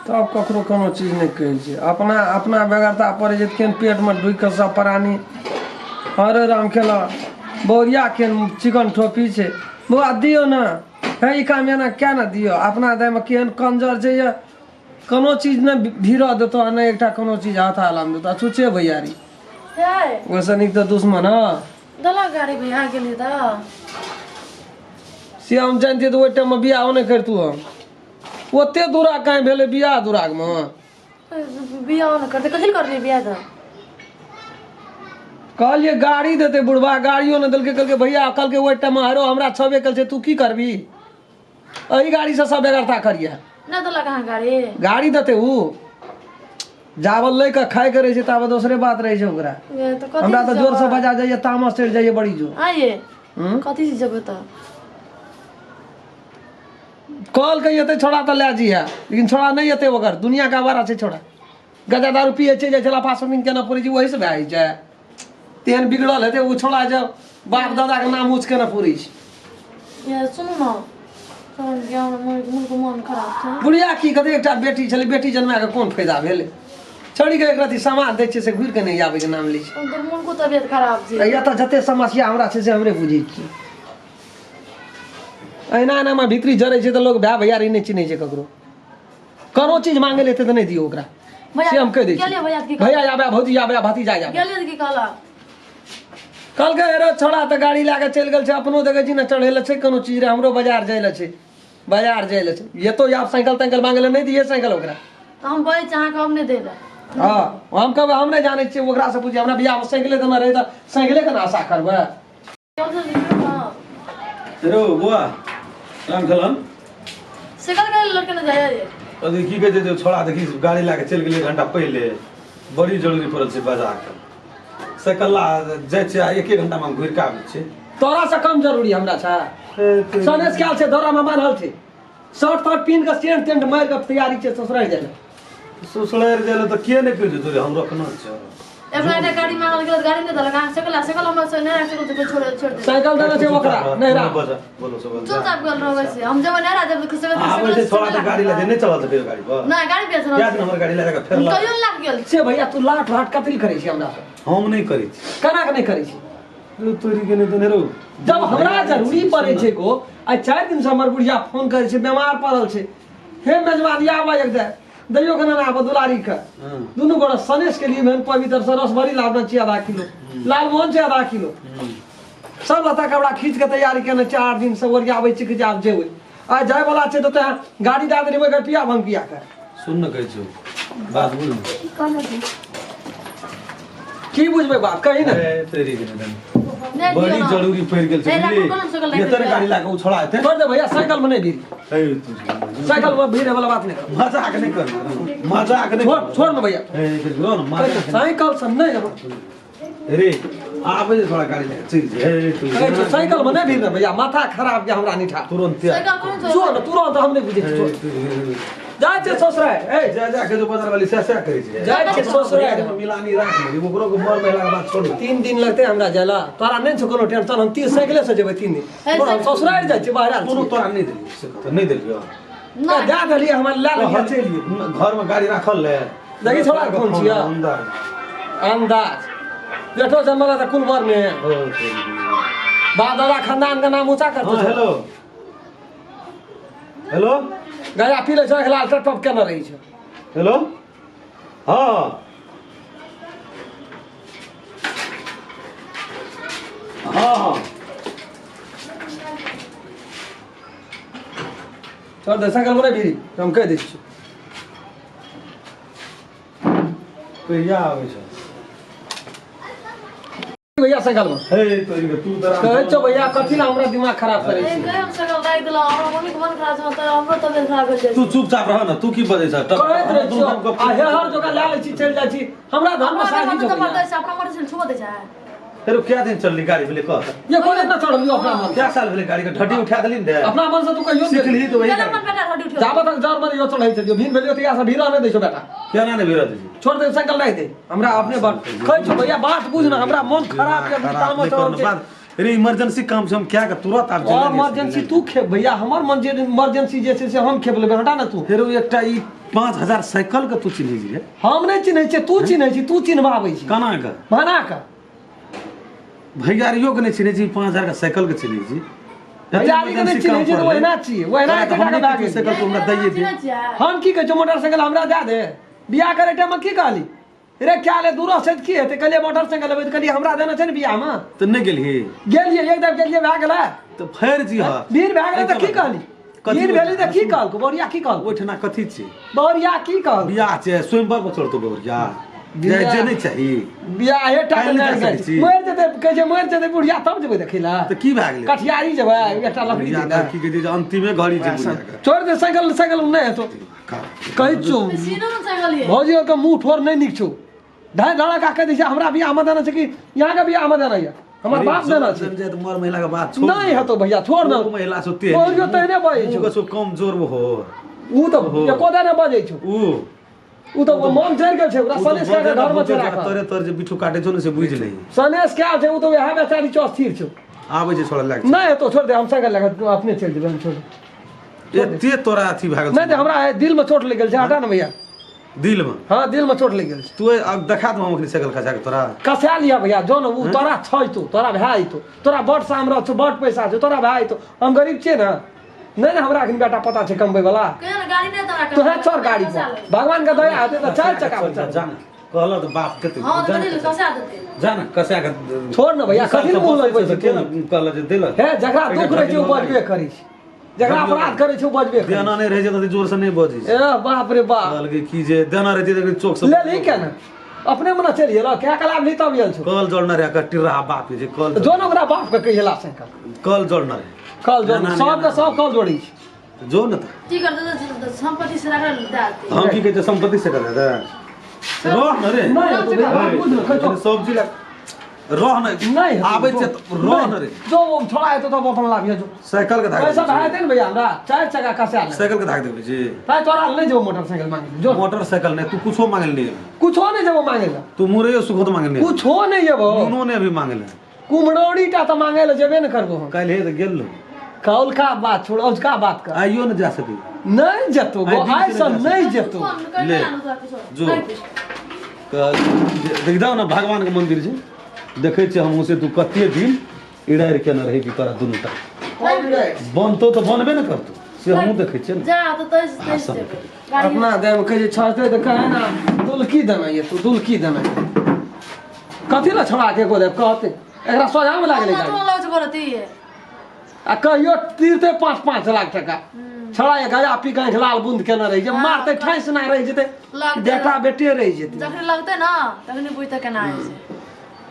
तब ककरो कोनो चीज नहीं कहै छै अपना अपना बेगरता पड़े छै केन पेट में ढुक के सब प्राणी हरे राम खेला बोरिया केन चिकन ठोपी छै बुआ दियो ना है ई काम एना क्या ना दियो अपना दे में केन कंजर छै या कोनो चीज न भीड़ देतो न एकटा कोनो चीज हाथ आलाम देतो छुचे भैयारी है वैसे निक तो दुश्मन ह दला गाड़ी भैया गेली त से हम जानते तो ओइ टाइम में बियाह नहीं करतू हम ओते दूरा कहीं भेले बियाह दुराग में बियाह न करते कथि करली बियाह त कहलिए गाड़ी देते बुढ़वा गाड़ियों ने दिल के कल के भैया कल के ओइ टाइम में हरो हमरा छबे कल से तू की करबी अही गाड़ी से सब बेगरता करिया ना दला कहां गाड़ी गाड़ी देते ऊ जावल ले के खाए करे छै तब दूसरे बात रहे छै ओकरा ये तो कथि हमरा तो जोर से बजा जाइए तामस चढ़ जाइए बड़ी जोर आइए कथि से जब त कॉल कहिए तो छोड़ा तो ले जिया लेकिन छोड़ा नहीं होते ओकर दुनिया का बारा छै छोड़ा गजा दारू पिए छै जे चला 5 दिन के ना पूरी वही से भाई छै तेन बिगड़ल हेते उ छोड़ा जब बाप दादा के नाम ऊंच के ना पूरी छै ये सुनु न तोन ज्ञान मन को मन खराब छै बुढ़िया की कते एकटा बेटी छली बेटी जन्मा के कोन फायदा भेले छोड़ी के एक रति समाज दै छै से घुर के नहीं आवे के नाम लै छै तो मन को तबियत खराब छै या तो जते समस्या हमरा छै से हमरे बुझै छी एना एना में भीतरी जरे छै तो लोग भाई भैयारी नहीं चिन्है छै ककरो कोनो चीज मांगे लेते तो नहीं दियो ओकरा से हम कह दै छी भैया आबे भौजी आबे भतीजा आबे गेले की कहला कल के रे छोड़ा त गाड़ी लाके चल गेल छै अपनो देखे छी ना चढ़ेले छै कोनो चीज रे हमरो बाजार जाइले छै बाजार जाइले छै ये तो आप साइकिल ताइकिल मांगे नहीं दिए साइकिल ओकरा हम बोले चाह के हम नहीं देला हां हम कब हम नहीं जाने छी ओकरा से पूछी हमरा बियाह में साइकिल देना रहे त साइकिले के ना आशा करबे रो बुआ राम खलन साइकिल के लड़के न जाय अरे की कहै छै छोड़ा देखी गाड़ी लाके चल गेलै घंटा पहले बड़ी जरूरी पड़ल छै बाजार के साइकिल जाय छै 1 घंटा में घुर के आबै छै तोरा से कम जरूरी हमरा छै सनेस ख्याल से दौरा में बांधल छै शर्ट तर्ट पिन के स्टैंड टेंट मार के तैयारी छै ससुराल जाय तो के नहीं कह दे हम रखना छै एबरा ने गाड़ी मांगल गेल गाड़ी नहीं दलगा साइकिल हम से नहीं साइकिल तो छोड़ दे साइकिल देना छै ओकरा नहीं रा बोलो सब चुपचाप गेल रहै से हम जब नहीं जब साइकिल आबै छै छोड़ा त गाड़ी ले नहीं चलत फेर गाड़ी पर नहीं गाड़ी पे चला क्या नंबर गाड़ी ले के फेर ला कहियो लाग गेल से भैया तू लाट लाट कतल करे छी हमरा हम नहीं करै छी केना के नहीं करे छी तोरी के नहीं तो रो जब हमरा जरूरी पड़े छै को आ 4 दिन से हमर बुढ़िया फोन करे छै बीमार पड़ल छै हे मेजबान आवा एक दे दैयो के ना आबो दुलारी के दुनु गोड़ा सनेश के लिए मैं पवित्र सरस भरी लावना छी आधा किलो लाल मोहन छै आधा किलो सब लता कपड़ा खींच के तैयारी केने 4 दिन से ओरिया आबै छी कि जाब जेबै आ जाय वाला छै तो गाड़ी दे देबै के पिया भंग पिया के सुन न कहै छी बात बोल की बुझबै बात कहि ना तेरी के नहीं बड़ी जरूरी पड़ गेल छै ये तेरे गाड़ी लाके उ छोड़ा हेते छोड़ दे भैया साइकिल में नहीं भीड़ साइकिल में भीड़ वाला बात नहीं कर मजाक नहीं कर मजाक नहीं छोड़ ना भैया रो न मजाक साइकिल से नहीं रे आबे जे थोड़ा गाड़ी ले चल जे साइकिल में नहीं भीड़ ना भैया माथा खराब के हमरा निठा तुरंत साइकिल कौन जो ना तुरंत हम नहीं बुझे जाय छै ससुराल ए जा के जो बाजार वाली से करे छै जाय छै ससुराल मिलानी राख ले ओकरो के मर महिला के बात छोड़ 3 दिन लगते हमरा जाला तोरा नहीं छ कोनो टेंशन हम 3 साइकिल से जेबै 3 दिन हम ससुराल जाय छै बाहर कोनो तोरा नहीं देली नहीं देलियो ना जा देलिए हमरा ला ले चलिए घर में गाड़ी राखल ले देखी छोड़ा कौन छिया अंदाज बैठो जन्मला त कुल भर में बादरा खानदान का नाम ऊंचा करतो हेलो हेलो गया पी ले छ खलाल टप के न रही छ हेलो हां हां छोड़ दे साइकिल में भी हम कह दै छी कहिया आबै छ भैया साइकिल में हे तोरी के तू दरा कहे छो भैया कथि ला हमरा दिमाग खराब करे छी गए हम साइकिल राख देला हमरा मम्मी के मन खराब छ त हमरो तबियत खराब हो जाय तू चुपचाप रह ना तू की बजै छ कहैत रहे छियो आ हर जगह ला ले छी चल जाइ छी हमरा धन में शादी तो छ पड़ता है अपना मर्जी से छुआ दे जाए तेरे क्या दिन चलली गाड़ी भेले कह ये कोन इतना चढ़ लियो अपना मन क्या साल भेले गाड़ी के ठड्डी उठा देली ने अपना मन से तू कहियो सीख ली तो वही मेरा गाड़ी मन बेटा हड्डी उठा जाबत तक जर मर यो चढ़ै छलियो भीन भेलियो त या से भीरा नहीं दै छो बेटा क्या ना ने भीरा दे छोड़ दे साइकिल नहीं दे हमरा अपने बात कह छो भैया बात बुझ ना हमरा मन खराब के तामो चढ़ अरे इमरजेंसी काम से हम क्या कर तुरंत आप इमरजेंसी तू खेप भैया हमर इमरजेंसी जे छै से हम खेप लेबे हटा ना तू फिर एकटा ई 5000 साइकिल के तू चिन्ह रे हम नहीं चिन्है छै तू चिन्है छी तू चिन्हबाबै छी कना के बना के भैयारियो के नहीं चिन्है छी 5000 के साइकिल के चिन्है छी भैयारी के नहीं चिन्है छी तो ओहिना छियै ओहिना तो एकटा के हमने भागे साइकिल तो हमरा दैये दे हम की कहै छी मोटरसाइकिल हमरा दे दे बियाह करे टाइम में की कहली रे क्या ले दूर से की हेतै कहलिए मोटरसाइकिल लेबै त कहलिए हमरा देना छै ने बियाह में तो नहीं गेलिए गेलिए एकदम गेलिए भए गेलै तो फेर जी हां भीड़ भए गेलै त की कहली भीड़ भेली त की कहलको बौरिया की कहलको ओठना कथी छै बौरिया की कहल बियाह छै स्वयंवर पर चढ़तो बौरिया जे नहीं चाहिए बियाह हे टा काल्हि नहीं जा सकै छी। मर जेतै कहै छै मर जेतै बुढ़िया तब जेबै देखै ला तो की भए गेलै कठियारी जेबै एकटा लकड़ी बियाह दे की कहै छै अंतिमे घड़ी छै बुढ़िया के छोड़ दे साइकिल साइकिल नहीं हेतौ कहै छौ सीनो में साइकिल ये भौजी के मुंह ठोर नहीं नीक छौ ढाई धड़का कह दै छै हमरा बियाह में देना छै कि यहाँ के बियाह में देना है हमर बाप देना छै जे तो मर महिला के बात छोड़ नहीं हेतौ भैया छोड़ ना वो महिला सुते भौजी तहने बजै छौ को कम जोर हो ऊ तो एको देने बजै छौ ऊ तो मन जर गेल छै ओकरा सनेश के घर में चला तोरे तोर जे बिठू काटे छौ ने से बुझ ले सनेश के छै ऊ तो वह बेचारी चौस्थिर छौ आबै छै छोड़ा लाग नहीं हेतौ छोड़ दे हम साइकिल लगा अपने चल जेबै हम छोड़ एते तोरा अथी भए गेल नहीं दे हमरा दिल में चोट लग गेल छै हटा ना भैया दिल में हां दिल में चोट लग गेल छै तू अब देखा दो हम साइकिल खसा के तोरा कसा लिया भैया जो न ऊ तोरा छै तो तोरा भाई तो तोरा बड़ सामरा छ बड़ पैसा छ तोरा भाई तो हम गरीब छियै ना नहीं ना हमरा अखन बेटा पता छै कमबै वाला केहन गाड़ी नहीं तोरा तो है चोर गाड़ी पर भगवान का दया हेतै त चार चक्का पर चल जान कहलो तो बाप देते हां तो नहीं कसा देते जान कसा के छोड़ न भैया कथि मुंह लगबै छै के कहलो जे देल हे जकरा दुख रहै छै ओ बजबे करै छै जकरा अपराध करै छै ओ बजबे करै देना नहीं रहे छै त जोर से नहीं बजी छै ए बाप रे बाप कहल के की जे देना रहे छै चौक से ले ली के ना अपने मना चलिए ला क्या कलाब ली तब गेल छौ कल जोड़ना रे का टिरा बाप जे कल जो न ओकरा बाप के कहिला से कल जोड़ना रे कल जोड़ सब के सब कल जोड़ी छै जो न की कर दे संपत्ति से रगड़ देते हम की कहै छै संपत्ति से कर दे रह न रे नहीं तो भैया बुझ न खचो सब्जी ला रह न नहीं आबै छै रह न रे जो छोड़ा है तो अपन लाभिया जो साइकिल के धाक पैसा भाई देन भैया हमरा चार चक्का कसा ले साइकिल के धाक देबे जी ताई तोरा नहीं जो मोटरसाइकिल मांगे जो मोटरसाइकिल नहीं तू कुछो मांगल नहीं कुछो नहीं जब मांगेला तू मुरैयो सुखत मांगल नहीं कुछो नहीं जब उन्होंने ने अभी मांगल कुमड़ोड़ी टा तो मांगे ले जेबे न करबो हम काल हे त गेल कौल का बात छोड़ और का बात कर आइयो न जा सके नहीं जतो गो आई आई सब नहीं जतो ले जो देख दाओ ना भगवान के मंदिर छै देखे छै हम से तू कते दिन इड़ार के न रहे कि तोरा दुनुटा बनतो तो बनबे न करतो से हमहू देखे छै न जा तो तैस गाड़ी अपना दे में कहे छाते तो कहे ना दुलकी दमे ये तू दुलकी दमे कथि ला छोड़ा के को दे कहते एकरा सोझा में लागले गाड़ी तो लग करती है आ कहियो तीरते 5-5 लाख टका छड़ा ये गया पी के लाल बूंद केना रही जे मारते ठाइस ना रही जते लगते बेटा बेटे रही जते जखन लगते ना तखनी बुझते केना है से